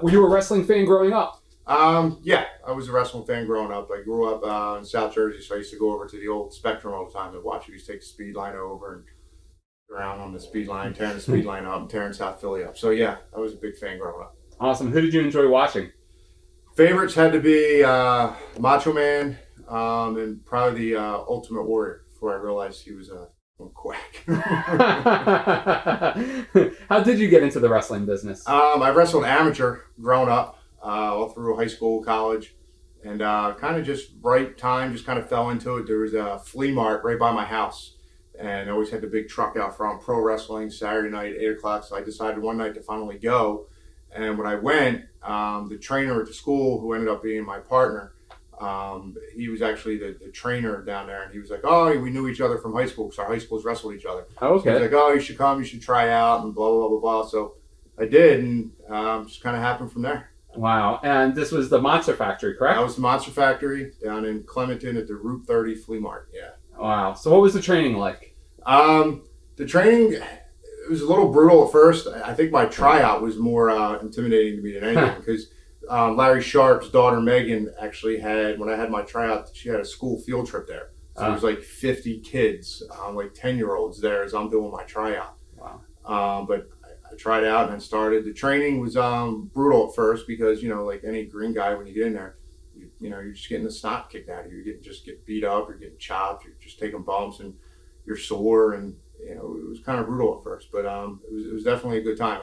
were you a wrestling fan growing up? Yeah, I was a wrestling fan growing up. I grew up in South Jersey, so I used to go over to the old Spectrum all the time and watch. We used to take the speed line over and around on the speed line, tearing the speed line up and tearing South Philly up. So yeah, I was a big fan growing up. Awesome. Who did you enjoy watching? Favorites had to be Macho Man and probably the Ultimate Warrior before I realized he was a quack. How did you get into the wrestling business? I wrestled amateur growing up, all through high school, college, and kind of just right time, just kind of fell into it. There was a flea mart right by my house, and I always had the big truck out front, pro wrestling, Saturday night, 8 o'clock. So I decided one night to finally go. And when I went, the trainer at the school, who ended up being my partner, he was actually the trainer down there, and he was like, "Oh, we knew each other from high school because our high schools wrestled each other." Oh, okay. So he was like, "Oh, you should come, you should try out," and blah blah blah blah blah. So I did, and just kind of happened from there. Wow. And this was the Monster Factory, correct? That was the Monster Factory down in Clementon at the Route 30 Flea Mart. Yeah. Wow. So what was the training like? The training, it was a little brutal at first. I think my tryout was more intimidating to me than anything because Larry Sharp's daughter Megan actually had, when I had my tryout, she had a school field trip there. So there was like 50 kids, like 10-year-olds there as I'm doing my tryout. Wow. But I tried out and then started. The training was brutal at first because, like any green guy, when you get in there, you're just getting the snot kicked out of you. You get beat up, you're getting chopped, you're just taking bumps, and you're sore, and it was kind of brutal at first, but it was definitely a good time.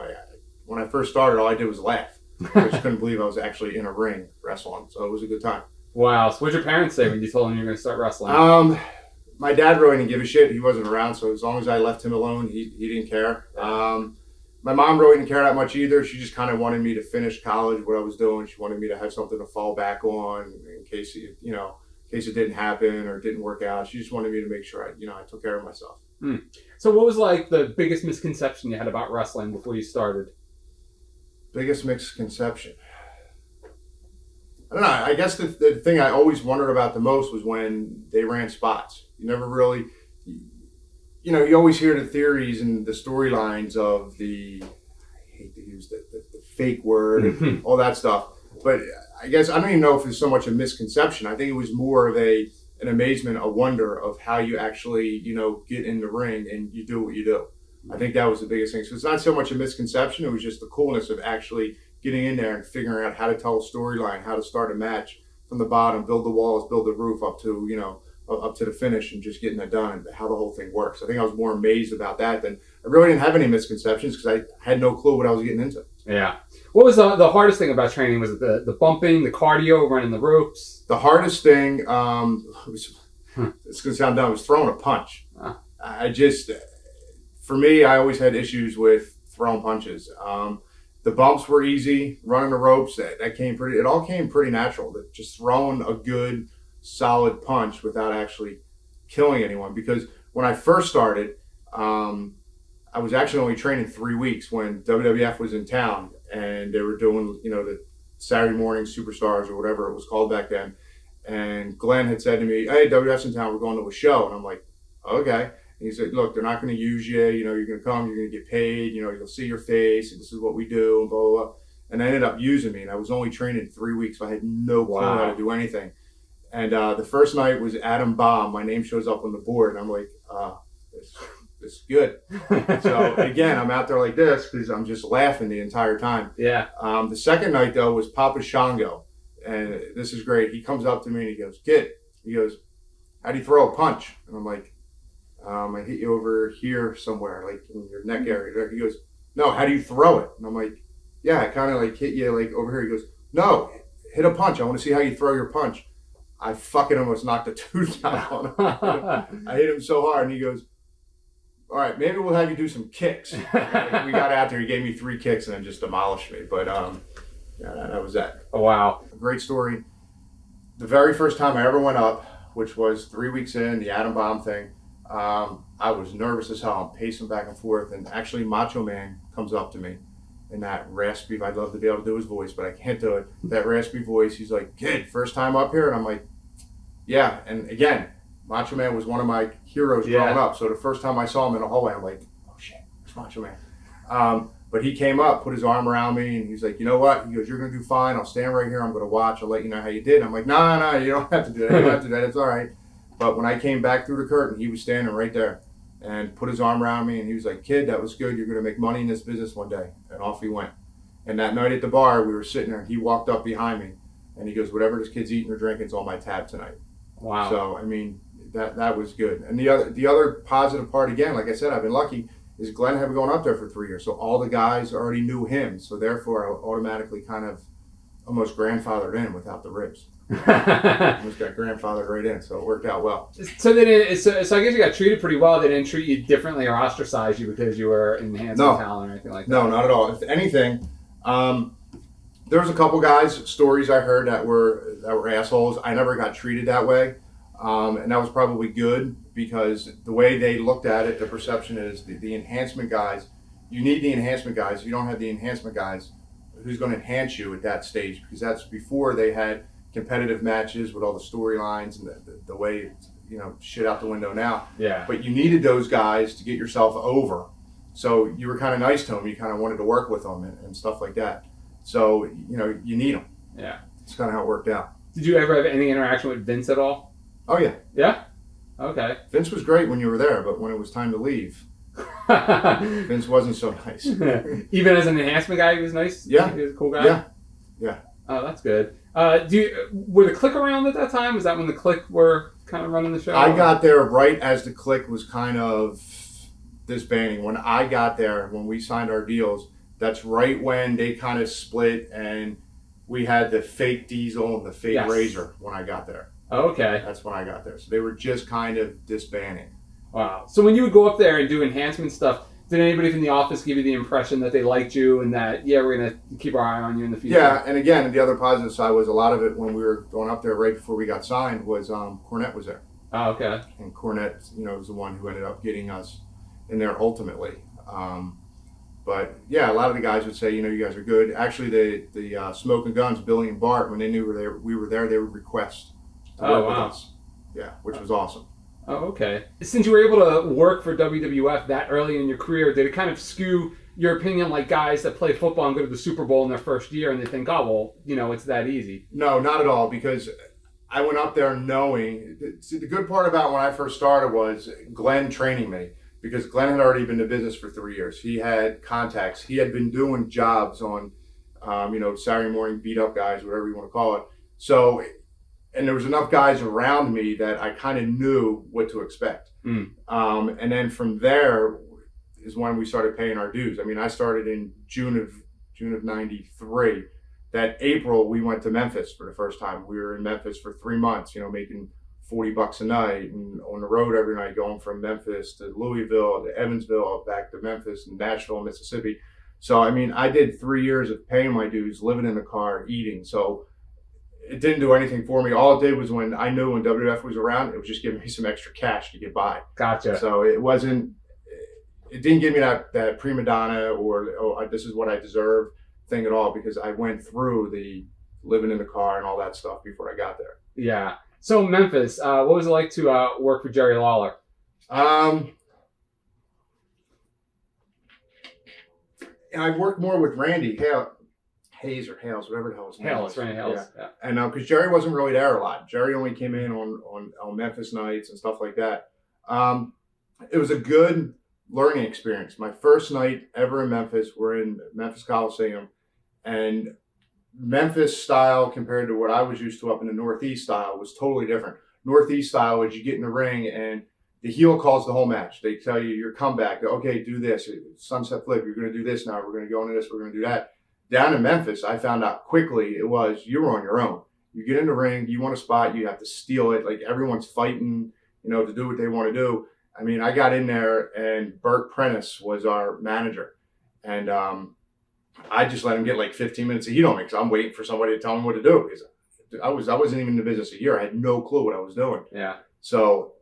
When I first started, all I did was laugh. I just couldn't believe I was actually in a ring wrestling, so it was a good time. Wow. So what did your parents say when you told them you were going to start wrestling? My dad really didn't give a shit. He wasn't around, so as long as I left him alone, he didn't care. My mom really didn't care that much either. She just kind of wanted me to finish college, what I was doing. She wanted me to have something to fall back on in case it didn't happen or didn't work out. She just wanted me to make sure I took care of myself. So what was like the biggest misconception you had about wrestling before you started? Biggest misconception? I don't know. I guess the thing I always wondered about the most was when they ran spots. You never really, you always hear the theories and the storylines of I hate to use the fake word and all that stuff. But I guess I don't even know if it's so much a misconception. I think it was more of an amazement, a wonder of how you actually, get in the ring and you do what you do. I think that was the biggest thing. So it's not so much a misconception. It was just the coolness of actually getting in there and figuring out how to tell a storyline, how to start a match from the bottom, build the walls, build the roof up to, up to the finish, and just getting it done and how the whole thing works. I think I was more amazed about that than I really didn't have any misconceptions because I had no clue what I was getting into. Yeah. What was the hardest thing about training? Was it the bumping, the cardio, running the ropes? The hardest thing, it's going to sound dumb, was throwing a punch. For me, I always had issues with throwing punches. The bumps were easy. Running the ropes, it all came pretty natural. Just throwing a good, solid punch without actually killing anyone. Because when I first started, I was actually only training 3 weeks when WWF was in town and they were doing, the Saturday morning superstars or whatever it was called back then. And Glenn had said to me, "Hey, WWF's in town, we're going to a show." And I'm like, "Okay." And he said, "Look, they're not going to use you. You're going to come, you're going to get paid. You'll see your face, and this is what we do, and blah, blah, blah." And they ended up using me, and I was only training 3 weeks, so I had no clue how to do anything. And the first night was Adam Bomb. My name shows up on the board, and I'm like, this is good. So again, I'm out there like this because I'm just laughing the entire time. Yeah. The second night, though, was Papa Shango. And this is great. He comes up to me and he goes, "Kid," he goes, "how do you throw a punch?" And I'm like, "I hit you over here somewhere, like in your neck area." He goes, "No, how do you throw it?" And I'm like, "Yeah, I kind of like hit you like over here." He goes, "No, hit a punch. I want to see how you throw your punch." I fucking almost knocked a tooth out on him. I hit him so hard, and he goes, "All right, maybe we'll have you do some kicks." We got out there. He gave me 3 kicks and then just demolished me. But yeah, that was that. Oh, wow. Great story. The very first time I ever went up, which was 3 weeks in, the Adam Bomb thing, I was nervous as hell. I'm pacing back and forth, and actually Macho Man comes up to me in that raspy, I'd love to be able to do his voice, but I can't do it. That raspy voice, he's like, "Kid, first time up here?" And I'm like, "Yeah." And again, Macho Man was one of my heroes growing up. So the first time I saw him in the hallway, I'm like, "Oh shit, it's Macho Man." But he came up, put his arm around me, and he's like, you know what? He goes, you're going to do fine. I'll stand right here. I'm going to watch. I'll let you know how you did. I'm like, no, you don't have to do that. You don't have to do that. It's all right. But when I came back through the curtain, he was standing right there and put his arm around me, and he was like, kid, that was good. You're going to make money in this business one day. And off he went. And that night at the bar, we were sitting there, and he walked up behind me, and he goes, whatever this kid's eating or drinking is on my tab tonight. Wow. So, I mean, that was good. And the other positive part, again, like I said, I've been lucky, is Glenn had been going up there for 3 years. So all the guys already knew him. So therefore, I automatically kind of almost grandfathered in without the ribs. Almost got grandfathered right in. So it worked out well. So I guess you got treated pretty well. They didn't treat you differently or ostracize you because you were enhancement talent or anything like that? No, not at all. If anything, there was a couple guys, stories I heard that were assholes. I never got treated that way. And that was probably good because the way they looked at it, the perception is the enhancement guys, you need the enhancement guys. If you don't have the enhancement guys, who's going to enhance you at that stage? Because that's before they had competitive matches with all the storylines and the way, shit out the window now. Yeah. But you needed those guys to get yourself over. So you were kind of nice to them. You kind of wanted to work with them and stuff like that. So, you need them. Yeah. That's kind of how it worked out. Did you ever have any interaction with Vince at all? Oh, yeah. Yeah? Okay. Vince was great when you were there, but when it was time to leave, Vince wasn't so nice. Even as an enhancement guy, he was nice? Yeah. He was a cool guy? Yeah. Oh, that's good. Were the Click around at that time? Was that when the Click were kind of running the show? I got there right as the Click was kind of disbanding. When I got there, when we signed our deals, that's right when they kind of split and we had the fake Diesel and the fake Razor when I got there. Oh, okay. That's when I got there. So they were just kind of disbanding. Wow. So when you would go up there and do enhancement stuff, did anybody from the office give you the impression that they liked you and that, we're going to keep our eye on you in the future? Yeah, and again, the other positive side was a lot of it when we were going up there right before we got signed was Cornette was there. Oh, okay. And Cornette, was the one who ended up getting us in there ultimately. But yeah, a lot of the guys would say, you guys are good. Actually, the Smoking Guns, Billy and Bart, when they knew we were there, they would request to work with us. Yeah, which was awesome. Oh, okay. Since you were able to work for WWF that early in your career, did it kind of skew your opinion like guys that play football and go to the Super Bowl in their first year and they think, oh, well, it's that easy? No, not at all, because I went up there knowing. See, the good part about when I first started was Glenn training me, because Glenn had already been in business for 3 years. He had contacts. He had been doing jobs on, Saturday morning beat up guys, whatever you want to call it. So, and there was enough guys around me that I kind of knew what to expect. And then from there is when we started paying our dues. I mean, I started in June of '93. That April, we went to Memphis for the first time. We were in Memphis for 3 months, making $40 a night and on the road every night, going from Memphis to Louisville to Evansville, back to Memphis and Nashville, Mississippi. So, I mean, I did 3 years of paying my dues, living in the car, eating. So it didn't do anything for me. All it did was when I knew when WWF was around, it was just giving me some extra cash to get by. Gotcha. So it didn't give me that prima donna or this is what I deserve thing at all, because I went through the living in the car and all that stuff before I got there. Yeah. So Memphis, what was it like to work for Jerry Lawler? And I worked more with Randy Hayes or Hales, whatever the hell his name was. Randy Hales. Yeah. And because Jerry wasn't really there a lot. Jerry only came in on Memphis nights and stuff like that. It was a good learning experience. My first night ever in Memphis, we're in Memphis Coliseum, and Memphis style compared to what I was used to up in the Northeast style was totally different. Northeast style is you get in the ring and the heel calls the whole match. They tell you your comeback. Okay, do this. Sunset flip. You're going to do this now. We're going to go into this. We're going to do that. Down in Memphis, I found out quickly you were on your own. You get in the ring, you want a spot, you have to steal it. Like everyone's fighting, to do what they want to do. I mean, I got in there and Bert Prentice was our manager. And I just let him get like 15 minutes of heat on me because I'm waiting for somebody to tell me what to do. Because I wasn't even in the business a year. I had no clue what I was doing. Yeah. So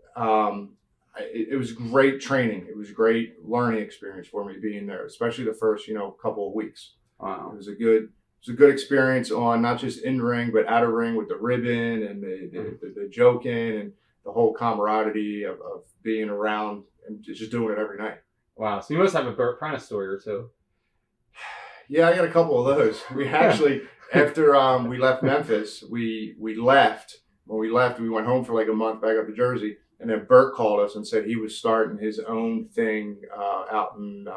it was great training. It was a great learning experience for me being there, especially the first, couple of weeks. Wow. It was a good experience on not just in ring, but out of ring with the ribbon and the joking and the whole camaraderie of being around and just doing it every night. Wow. So you must have a Burt Prentice story or two. Yeah, I got a couple of those. We actually, after we left Memphis, we left. When we left, we went home for like a month back up to Jersey. And then Bert called us and said he was starting his own thing out in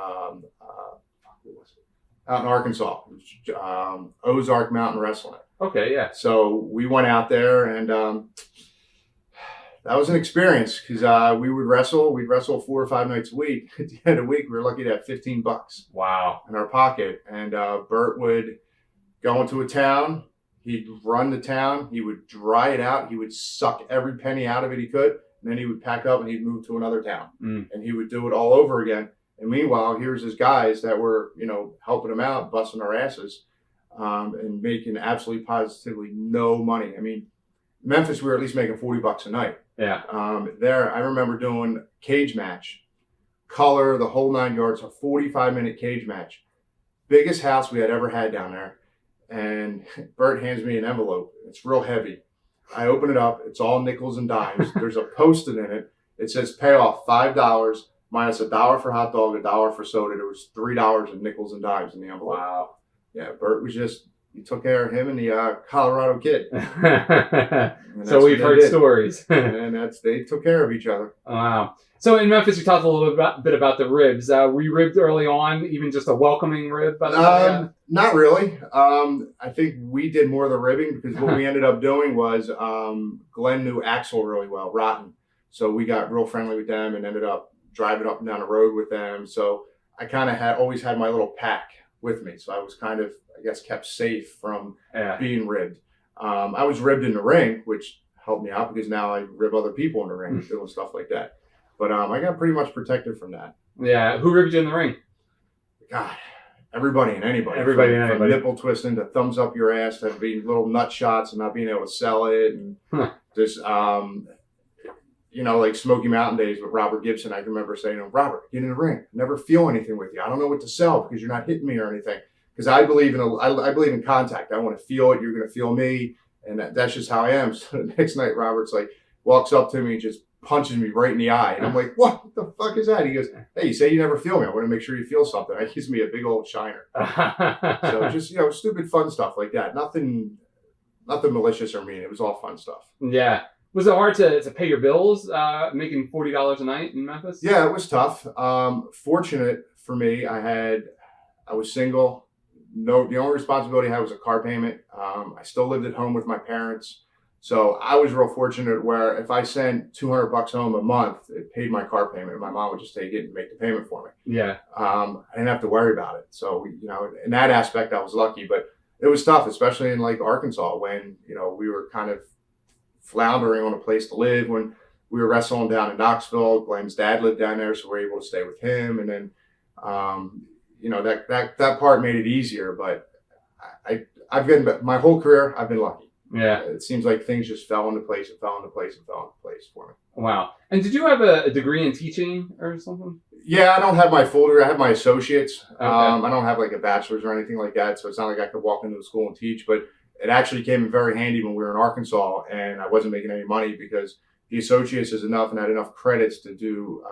Arkansas, Ozark Mountain Wrestling. Okay, yeah. So we went out there, and that was an experience because we would wrestle. We'd wrestle 4 or 5 nights a week. At the end of the week, we were lucky to have $15 wow in our pocket. And Bert would go into a town. He'd run the town. He would dry it out. He would suck every penny out of it he could. And then he would pack up and he'd move to another town. And he would do it all over again. And meanwhile, here's his guys that were, helping him out, busting our asses, and making absolutely positively no money. I mean, Memphis, we were at least making $40 a night. Yeah. There, I remember doing cage match, color, the whole 9 yards, a 45-minute cage match. Biggest house we had ever had down there. And Bert hands me an envelope. It's real heavy. I open it up. It's all nickels and dimes. There's a Post-it in it. It says pay off $5 minus $1 for hot dog, $1 for soda. There was $3 in nickels and dimes in the envelope. Wow. Yeah, Bert was he took care of him and the Colorado kid. So we've heard stories. And they took care of each other. Wow. So in Memphis, you talked a little bit about the ribs. Were you ribbed early on, even just a welcoming rib? Not really. I think we did more of the ribbing because what we ended up doing was Glenn knew Axel really well, Rotten. So we got real friendly with them and ended up driving up and down the road with them. So I kind of always had my little pack with me. So I was kind of, I guess, kept safe from being ribbed. I was ribbed in the ring, which helped me out because now I rib other people in the ring doing stuff like that. But I got pretty much protected from that. Yeah. Who ribbed you in the ring? God, everybody and anybody. Everybody and from anybody. Nipple twisting to thumbs up your ass to being little nut shots and not being able to sell it. And just, like Smoky Mountain days with Robert Gibson, I can remember saying, Robert, get in the ring. I never feel anything with you. I don't know what to sell because you're not hitting me or anything. Because I believe in contact. I want to feel it. You're going to feel me. And that's just how I am. So the next night, Robert's walks up to me and just punches me right in the eye. And I'm like, what the fuck is that? He goes, hey, you say you never feel me. I want to make sure you feel something. He gives me a big old shiner. So just, stupid fun stuff like that. Nothing malicious or mean. It was all fun stuff. Yeah. Was it hard to pay your bills making $40 a night in Memphis? Yeah, it was tough. Fortunate for me, I was single. The only responsibility I had was a car payment. I still lived at home with my parents. So I was real fortunate where if I sent $200 home a month, it paid my car payment. My mom would just take it and make the payment for me. Yeah. I didn't have to worry about it. So, in that aspect, I was lucky. But it was tough, especially in Arkansas when, we were kind of floundering on a place to live. When we were wrestling down in Knoxville, Glenn's dad lived down there, so we were able to stay with him. And then, that part made it easier. But I've been, my whole career, I've been lucky. Yeah. It seems like things just fell into place and fell into place and fell into place for me. Wow. And did you have a degree in teaching or something? Yeah, I don't have my full degree. I have my associates. Okay. I don't have a bachelor's or anything like that. So it's not like I could walk into the school and teach. But it actually came in very handy when we were in Arkansas and I wasn't making any money because the associates is enough and I had enough credits to do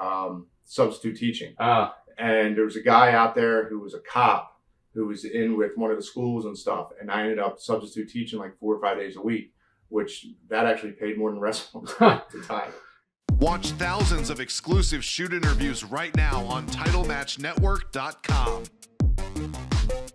substitute teaching. And there was a guy out there who was a cop who was in with one of the schools and stuff. And I ended up substitute teaching 4 or 5 days a week, which that actually paid more than wrestling at the time. Watch thousands of exclusive shoot interviews right now on TitleMatchNetwork.com.